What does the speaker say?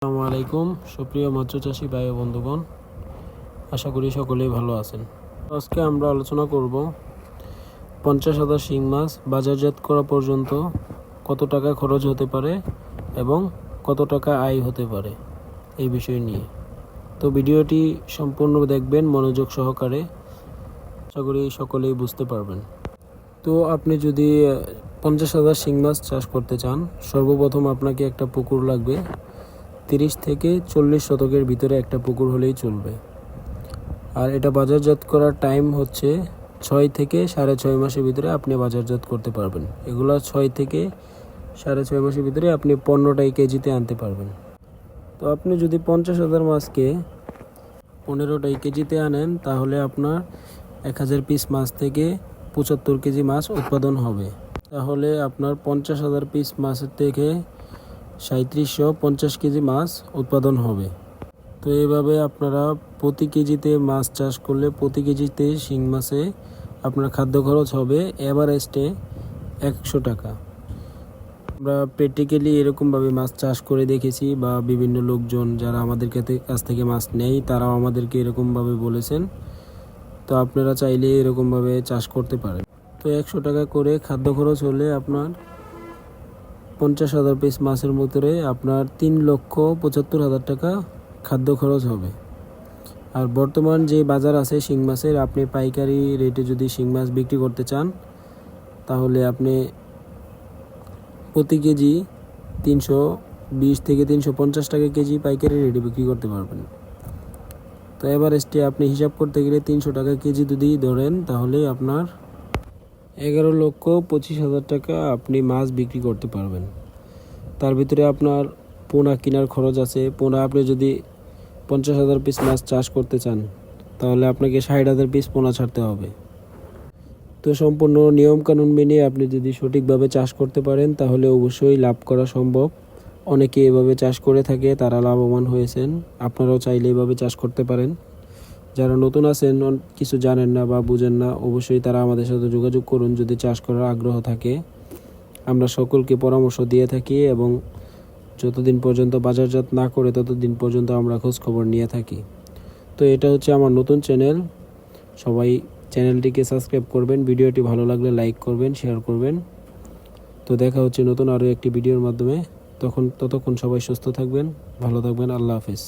আসসালামু আলাইকুম সুপ্রিয় মৎস্য চাষী ভাই ও বন্ধুগণ, আশা করি সকলেই ভালো আছেন। আজকে আমরা আলোচনা করব 50,000 শিং মাছ বাজারজাত করা পর্যন্ত কত টাকা খরচ হতে পারে এবং কত টাকা আয় হতে পারে এই বিষয় নিয়ে। তো ভিডিওটি সম্পূর্ণ দেখবেন মনোযোগ সহকারে, আশা করি সকলেই বুঝতে পারবেন। তো আপনি যদি 50,000 শিং মাছ চাষ করতে চান, সর্বপ্রথম আপনাকে একটা পুকুর লাগবে। 30 থেকে 40 শতকের ভিতরে একটা পুকুর হলেই চলবে। আর এটা বাজারজাত করার টাইম হচ্ছে 6 থেকে 6.5 মাসের ভিতরে আপনি বাজারজাত করতে পারবেন। এগুলো 6 থেকে 6.5 মাসের ভিতরে আপনি 15টাই কেজিতে আনতে পারবেন। তো আপনি যদি 50,000 মাছকে 15টাই কেজিতে আনেন, তাহলে আপনার 1000 পিস মাছ থেকে 75 কেজি মাছ উৎপাদন হবে। তাহলে আপনার 50,000 পিস মাছের থেকে 3750 কেজি মাছ উৎপাদন হবে। তো এইভাবে আপনারা প্রতি কেজিতে মাছ চাষ করলে প্রতি কেজিতে শিং মাছে আপনার খাদ্য খরচ হবে এভারেস্টে 100 টাকা। আমরা প্র্যাকটিক্যালি এরকমভাবে মাছ চাষ করে দেখেছি, বা বিভিন্ন লোকজন যারা আমাদের কাছ থেকে মাছ নেয় তারাও আমাদেরকে এরকমভাবে বলেছেন। তো আপনারা চাইলে এরকমভাবে চাষ করতে পারেন। তো 100 টাকা করে খাদ্য খরচ হলে আপনার 50,000 পিস মাছের ভিতরে আপনার 3,75,000 টাকা খাদ্য খরচ হবে। আর বর্তমান যে বাজার আছে শিং মাছের, আপনি পাইকারি রেটে যদি শিং মাছ বিক্রি করতে চান, তাহলে আপনি প্রতি কেজি 320 থেকে 350 টাকা কেজি পাইকারি রেটে বিক্রি করতে পারবেন। তো এভারেস্টে আপনি হিসাব করতে গেলে 300 টাকা কেজি যদি ধরেন, তাহলে আপনার 11,25,000 টাকা আপনি মাছ বিক্রি করতে পারবেন। তার ভিতরে আপনার পোনা কেনার খরচ আছে। পোনা আপনি যদি 50,000 পিস মাছ চাষ করতে চান, তাহলে আপনাকে 60,000 পিস পোনা ছাড়তে হবে। তো সম্পূর্ণ নিয়মকানুন মেনে আপনি যদি সঠিকভাবে চাষ করতে পারেন, তাহলে অবশ্যই লাভ করা সম্ভব। অনেকে এভাবে চাষ করে থাকে, তারা লাভবান হয়েছেন। আপনারাও চাইলে এভাবে চাষ করতে পারেন। যারা নতুন আছেন, কিছু জানেন না বা বুঝেন না, অবশ্যই তারা আমাদের সাথে যোগাযোগ করুন যদি চাষ করার আগ্রহ থাকে। আমরা সকলকে পরামর্শ দিয়ে থাকি এবং যতদিন পর্যন্ত বাজারজাত না করে ততদিন পর্যন্ত আমরা খোঁজ খবর নিয়ে থাকি। তো এটা হচ্ছে আমার নতুন চ্যানেল, সবাই চ্যানেলটিকে সাবস্ক্রাইব করবেন। ভিডিওটি ভালো লাগলে লাইক করবেন, শেয়ার করবেন। তো দেখা হচ্ছে নতুন আরও একটি ভিডিওর মাধ্যমে। ততক্ষণ সবাই সুস্থ থাকবেন, ভালো থাকবেন। আল্লাহ হাফেজ।